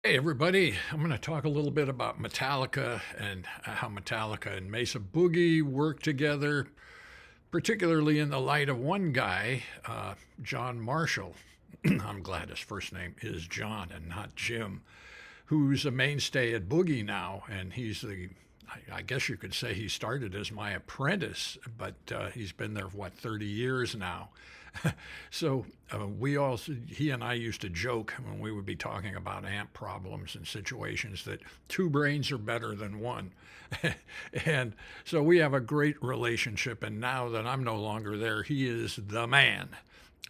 Hey, everybody. I'm going to talk a little bit about Metallica and how Metallica and Mesa Boogie work together, particularly in the light of one guy, John Marshall. I'm glad his first name is John and not Jim, who's a mainstay at Boogie now. And he's I guess you could say he started as my apprentice, but he's been there, what, 30 years now. So he and I used to joke when we would be talking about amp problems and situations that two brains are better than one. And so we have a great relationship. And now that I'm no longer there, he is the man.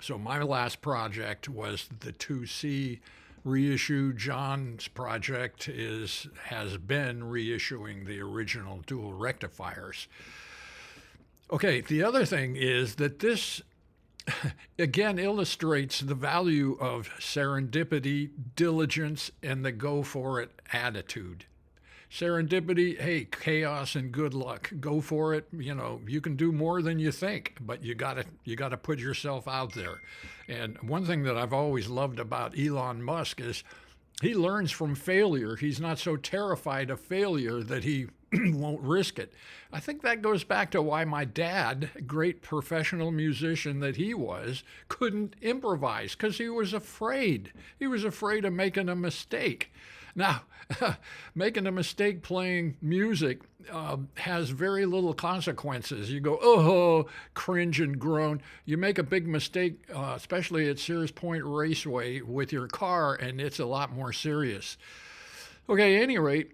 So my last project was the 2C reissue. John's project has been reissuing the original dual rectifiers. Okay, the other thing is that this again illustrates the value of serendipity, diligence, and the go for it attitude. Serendipity, hey, chaos and good luck. Go for it. You know, you can do more than you think, but you got to put yourself out there. And one thing that I've always loved about Elon Musk is he learns from failure. He's not so terrified of failure that he won't risk it. I think that goes back to why my dad, great professional musician that he was, couldn't improvise because he was afraid. He was afraid of making a mistake. Now, making a mistake playing music has very little consequences. You go, oh, cringe and groan. You make a big mistake, especially at Sears Point Raceway with your car, and it's a lot more serious. Okay, at any rate,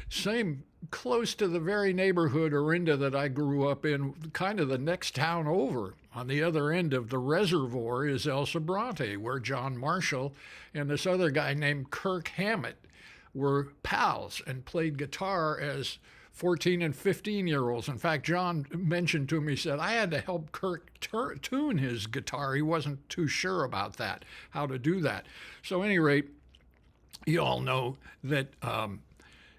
same close to the very neighborhood Orinda that I grew up in, kind of the next town over. On the other end of the reservoir is El Sobrante, where John Marshall and this other guy named Kirk Hammett were pals and played guitar as 14 and 15-year-olds. In fact, John mentioned to me, he said, I had to help Kirk tune his guitar. He wasn't too sure about that, how to do that. So, at any rate, you all know that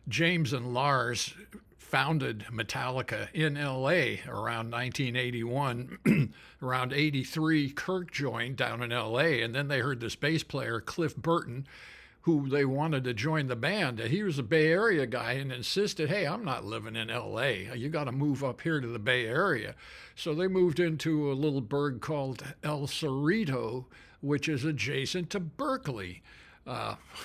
James and Lars founded Metallica in LA around 1981. Around 83, Kirk joined down in LA, and then they heard this bass player, Cliff Burton, who they wanted to join the band. He was a Bay Area guy and insisted, hey, I'm not living in LA. You got to move up here to the Bay Area. So they moved into a little burg called El Cerrito, which is adjacent to Berkeley.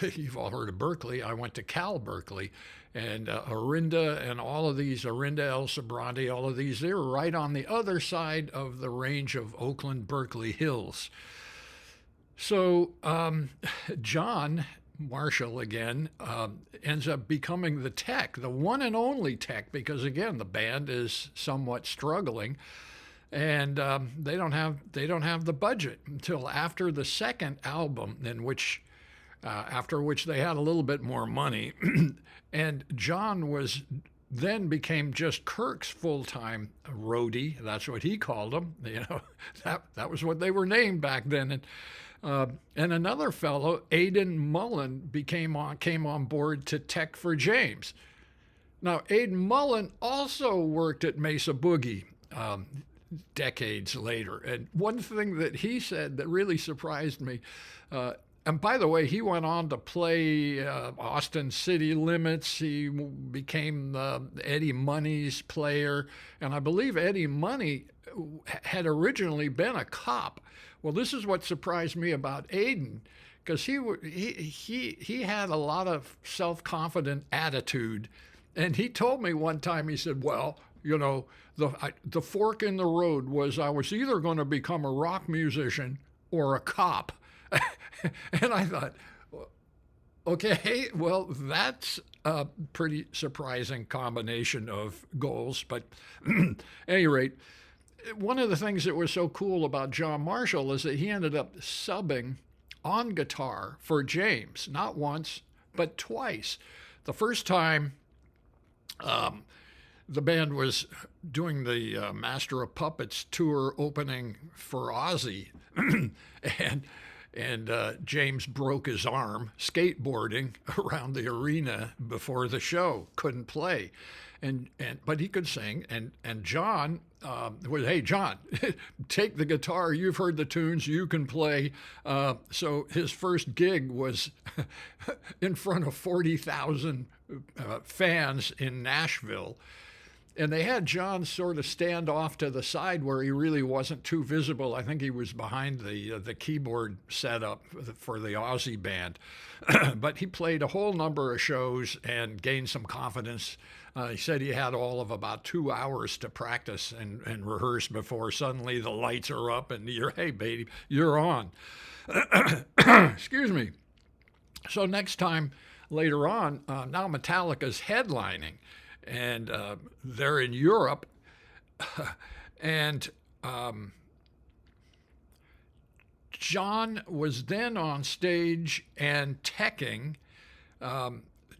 You've all heard of Berkeley. I went to Cal Berkeley. And Orinda and all of these, Orinda, El Sobrante, all of these, they're right on the other side of the range of Oakland, Berkeley Hills. So John Marshall, again, ends up becoming the tech, the one and only tech, because, again, the band is somewhat struggling. And they don't have the budget until after the second album, after which they had a little bit more money. And John then became just Kirk's full-time roadie. That's what he called them. That was what they were named back then. And another fellow, Aidan Mullen, came on board to tech for James. Now, Aidan Mullen also worked at Mesa Boogie decades later. And one thing that he said that really surprised me, and by the way, he went on to play Austin City Limits. He became Eddie Money's player. And I believe Eddie Money had originally been a cop. Well, this is what surprised me about Aiden, because he had a lot of self-confident attitude. And he told me one time, he said, well, the fork in the road was I was either going to become a rock musician or a cop. And I thought, okay, well, that's a pretty surprising combination of goals. But at any rate, one of the things that was so cool about John Marshall is that he ended up subbing on guitar for James, not once, but twice. The first time, the band was doing the Master of Puppets tour opening for Ozzy. and and James broke his arm skateboarding around the arena before the show. Couldn't play, but he could sing. And John was, hey John, take the guitar. You've heard the tunes. You can play. So his first gig was in front of 40,000 fans in Nashville. And they had John sort of stand off to the side where he really wasn't too visible. I think he was behind the keyboard setup for the Aussie band. But he played a whole number of shows and gained some confidence. He said he had all of about 2 hours to practice and rehearse before suddenly the lights are up and hey, baby, you're on. Excuse me. So next time later on, now Metallica's headlining. And they're in Europe, and John was then on stage and teching.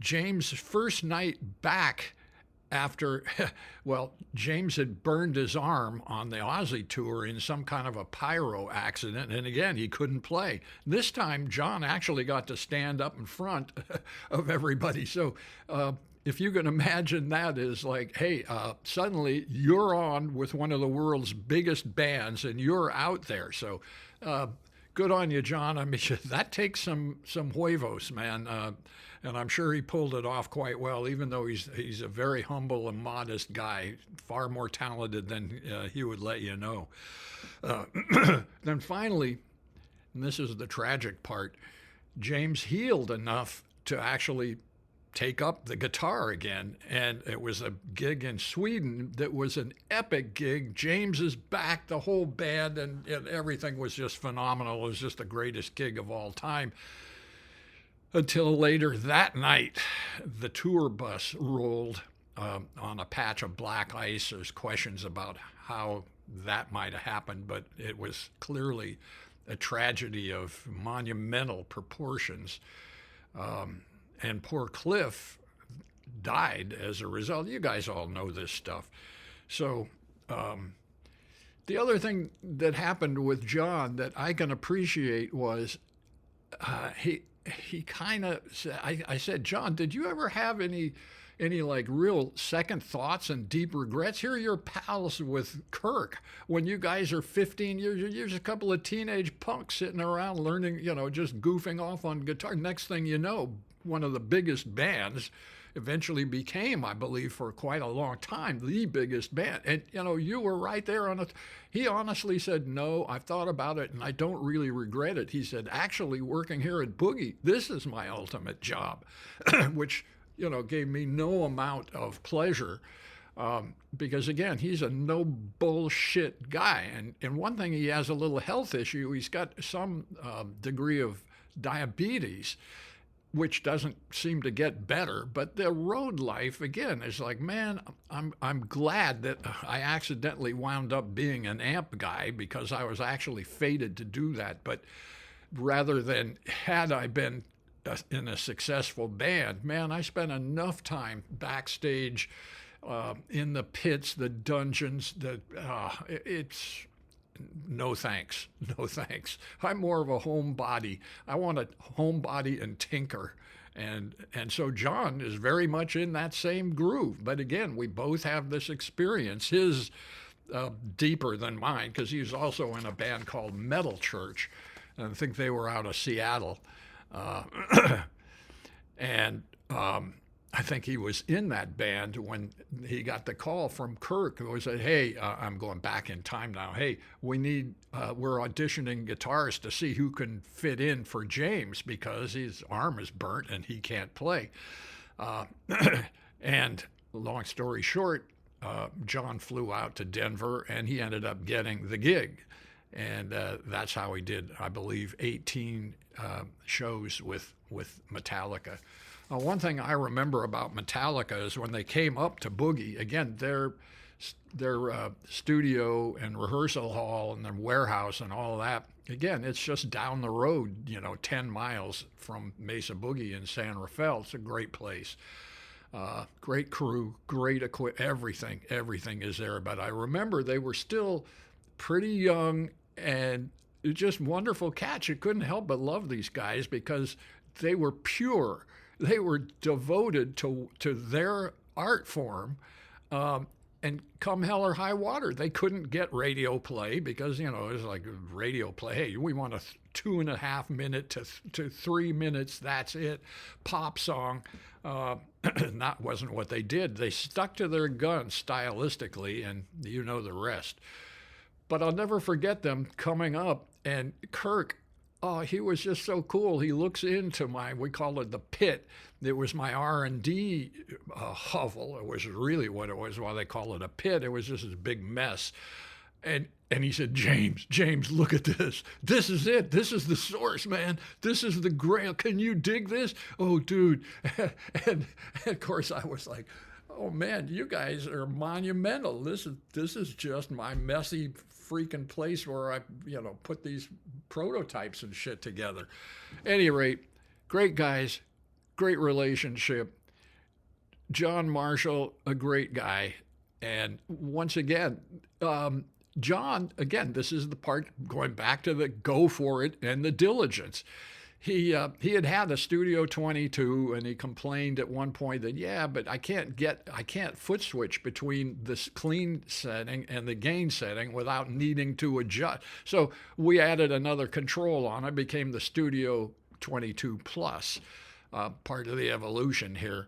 James' first night back after, well, James had burned his arm on the Aussie tour in some kind of a pyro accident, and again, he couldn't play. This time, John actually got to stand up in front of everybody. So, if you can imagine that is like, hey, suddenly you're on with one of the world's biggest bands and you're out there. So good on you, John. I mean, that takes some huevos, man. And I'm sure he pulled it off quite well, even though he's a very humble and modest guy, far more talented than he would let you know. Then finally, and this is the tragic part, James healed enough to actually take up the guitar again, and it was a gig in Sweden that was an epic gig. James is back, the whole band, and everything was just phenomenal. It was just the greatest gig of all time. Until later that night, the tour bus rolled on a patch of black ice. There's questions about how that might have happened, but it was clearly a tragedy of monumental proportions. And poor Cliff died as a result. You guys all know this stuff. So the other thing that happened with John that I can appreciate was he kind of said, I said, John, did you ever have any like real second thoughts and deep regrets? Here are your pals with Kirk. When you guys are 15 years, you're just a couple of teenage punks sitting around learning, just goofing off on guitar. Next thing you know, one of the biggest bands eventually became, I believe, for quite a long time, the biggest band. And, you were right there on it. He honestly said, no, I've thought about it and I don't really regret it. He said, actually, working here at Boogie, this is my ultimate job, which, gave me no amount of pleasure. Because again, he's a no bullshit guy. And one thing, he has a little health issue. He's got some degree of diabetes, which doesn't seem to get better. But the road life, again, is like, man, I'm glad that I accidentally wound up being an amp guy because I was actually fated to do that. But rather than had I been in a successful band, man, I spent enough time backstage in the pits, the dungeons, it's no thanks. No thanks. I'm more of a homebody. I want to homebody and tinker. And so John is very much in that same groove. But again, we both have this experience. His deeper than mine, because he's also in a band called Metal Church. I think they were out of Seattle. And I think he was in that band when he got the call from Kirk, who said, hey, I'm going back in time now. Hey, we're auditioning guitarists to see who can fit in for James because his arm is burnt and he can't play. And long story short, John flew out to Denver and he ended up getting the gig. And that's how he did, I believe, 18 shows with Metallica. One thing I remember about Metallica is when they came up to Boogie, again, their studio and rehearsal hall and their warehouse and all that, again, it's just down the road, 10 miles from Mesa Boogie in San Rafael. It's a great place. Great crew, great equipment, everything is there. But I remember they were still pretty young and just wonderful cats. You couldn't help but love these guys because they were pure. They were devoted to their art form. And come hell or high water, they couldn't get radio play because, it was like radio play. Hey, we want a 2.5 minute to 3 minutes, that's it, pop song. That wasn't what they did. They stuck to their guns stylistically, and you know the rest. But I'll never forget them coming up, and Kirk, oh, he was just so cool. He looks into we call it the pit. It was my R&D hovel. It was really what it was, why they call it a pit. It was just this big mess. And he said, James, look at this. This is it. This is the source, man. This is the grail. Can you dig this? Oh, dude. And of course, I was like, oh, man, you guys are monumental. This is just my messy freaking place where I, put these prototypes and shit together. At any rate, great guys, great relationship. John Marshall, a great guy. And once again, John, again, this is the part going back to the go for it and the diligence. He had a Studio 22, and he complained at one point that, yeah, but I can't foot switch between this clean setting and the gain setting without needing to adjust. So we added another control on it, became the Studio 22 Plus, part of the evolution here.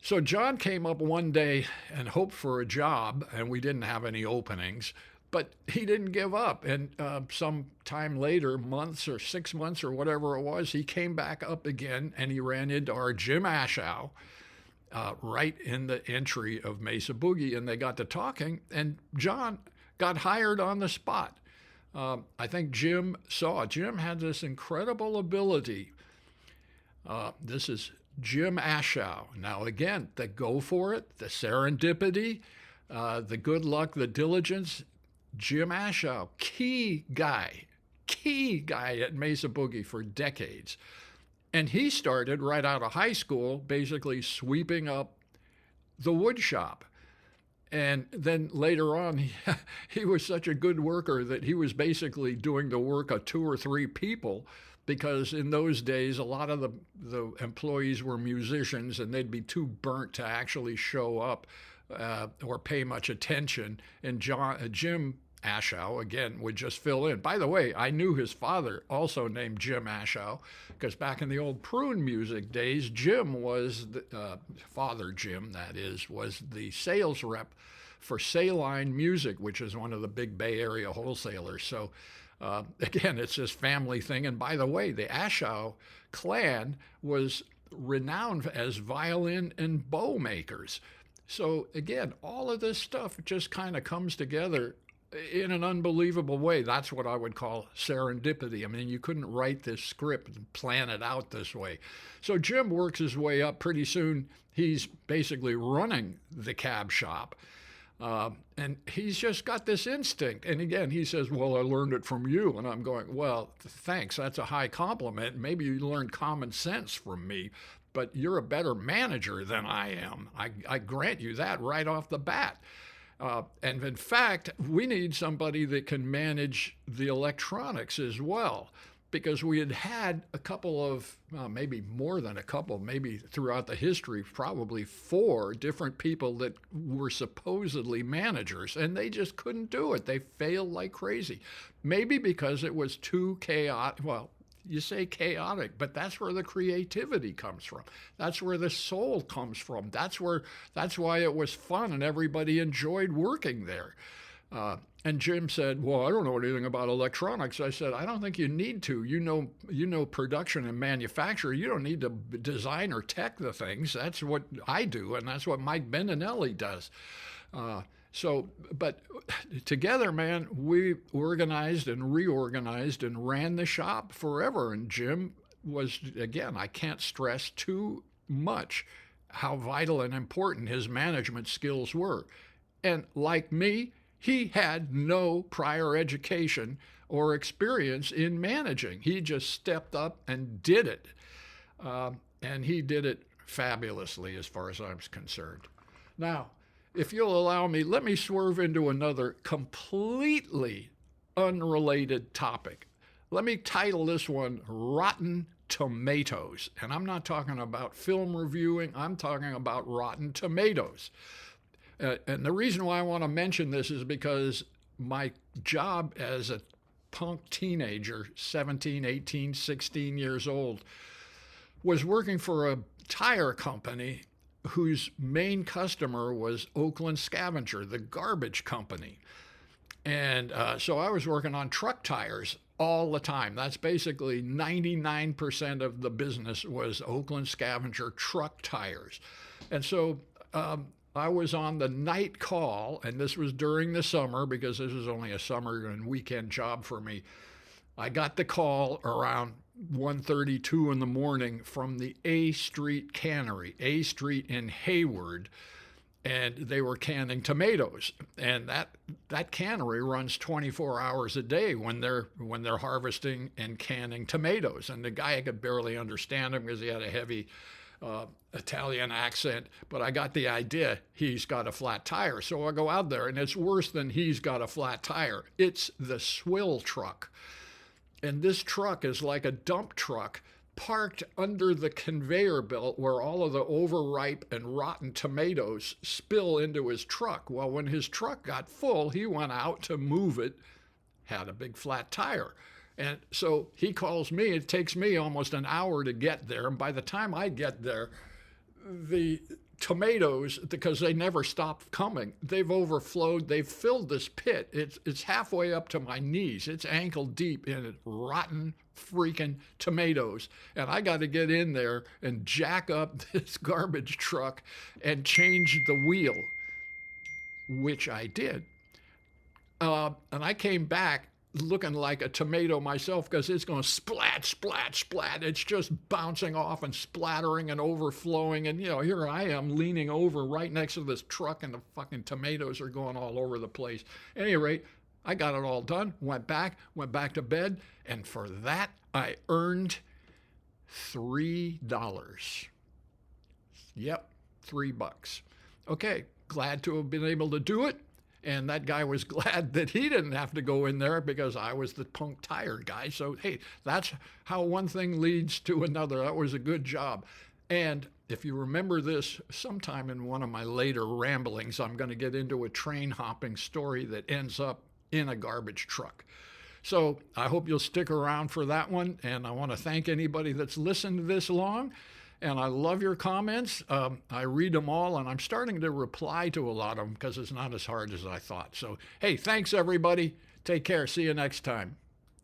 So John came up one day and hoped for a job, and we didn't have any openings. But he didn't give up. And some time later, months or 6 months or whatever it was, he came back up again, and he ran into our Jim Ashow right in the entry of Mesa Boogie. And they got to talking, and John got hired on the spot. I think Jim had this incredible ability. This is Jim Ashow. Now, again, the go for it, the serendipity, the good luck, the diligence. Jim Ashow, key guy at Mesa Boogie for decades. And he started right out of high school, basically sweeping up the wood shop. And then later on, he was such a good worker that he was basically doing the work of 2 or 3 people, because in those days, a lot of the employees were musicians, and they'd be too burnt to actually show up or pay much attention. And Jim Ashow, again, would just fill in. By the way, I knew his father, also named Jim Ashow, because back in the old Prune music days, Jim was, Father Jim, that is, was the sales rep for Saline Music, which is one of the big Bay Area wholesalers. So, again, it's this family thing. And by the way, the Ashow clan was renowned as violin and bow makers. So again, all of this stuff just kind of comes together in an unbelievable way. That's what I would call serendipity. I mean, you couldn't write this script and plan it out this way. So Jim works his way up. Pretty soon, he's basically running the cab shop. And he's just got this instinct. And again, he says, well, I learned it from you. And I'm going, well, thanks. That's a high compliment. Maybe you learned common sense from me, but you're a better manager than I am. I grant you that right off the bat. And in fact, we need somebody that can manage the electronics as well, because we had a couple of, maybe more than a couple, maybe throughout the history, probably 4 different people that were supposedly managers, and they just couldn't do it. They failed like crazy. Maybe because it was too chaotic. Well, you say chaotic, but that's where the creativity comes from. That's where the soul comes from. That's why it was fun and everybody enjoyed working there. And Jim said, well, I don't know anything about electronics. I said, I don't think you need to. You know production and manufacture. You don't need to design or tech the things. That's what I do, and that's what Mike Bentinelli does. But together, man, we organized and reorganized and ran the shop forever. And Jim was, again, I can't stress too much how vital and important his management skills were. And like me, he had no prior education or experience in managing. He just stepped up and did it. And he did it fabulously as far as I'm concerned. Now, if you'll allow me, let me swerve into another completely unrelated topic. Let me title this one Rotten Tomatoes. And I'm not talking about film reviewing, I'm talking about Rotten Tomatoes. And the reason why I want to mention this is because my job as a punk teenager, 17, 18, 16 years old, was working for a tire company whose main customer was Oakland Scavenger, the garbage company. And so I was working on truck tires all the time. That's basically 99% of the business was Oakland Scavenger truck tires. And so I was on the night call, and this was during the summer because this was only a summer and weekend job for me. I got the call around 1:32 in the morning from the A Street Cannery, A Street in Hayward, and they were canning tomatoes. And that cannery runs 24 hours a day when they're harvesting and canning tomatoes. And the guy, I could barely understand him because he had a heavy Italian accent, but I got the idea. He's got a flat tire. So I go out there, and it's worse than he's got a flat tire. It's the swill truck. And this truck is like a dump truck parked under the conveyor belt where all of the overripe and rotten tomatoes spill into his truck. Well, when his truck got full, he went out to move it, had a big flat tire. And so he calls me. It takes me almost an hour to get there. And by the time I get there, the tomatoes, because they never stop coming, they've overflowed. They've filled this pit. It's halfway up to my knees. It's ankle deep in rotten freaking tomatoes. And I got to get in there and jack up this garbage truck and change the wheel, which I did. And I came back looking like a tomato myself because it's going splat, splat, splat. It's just bouncing off and splattering and overflowing. And, here I am leaning over right next to this truck, and the fucking tomatoes are going all over the place. At any rate, I got it all done, went back to bed, and for that, I earned $3. Yep, $3. Okay, glad to have been able to do it. And that guy was glad that he didn't have to go in there because I was the punk tire guy. So, hey, that's how one thing leads to another. That was a good job. And if you remember this, sometime in one of my later ramblings, I'm going to get into a train hopping story that ends up in a garbage truck. So I hope you'll stick around for that one. And I want to thank anybody that's listened to this long. And I love your comments. I read them all, and I'm starting to reply to a lot of them because it's not as hard as I thought. So, hey, thanks, everybody. Take care. See you next time.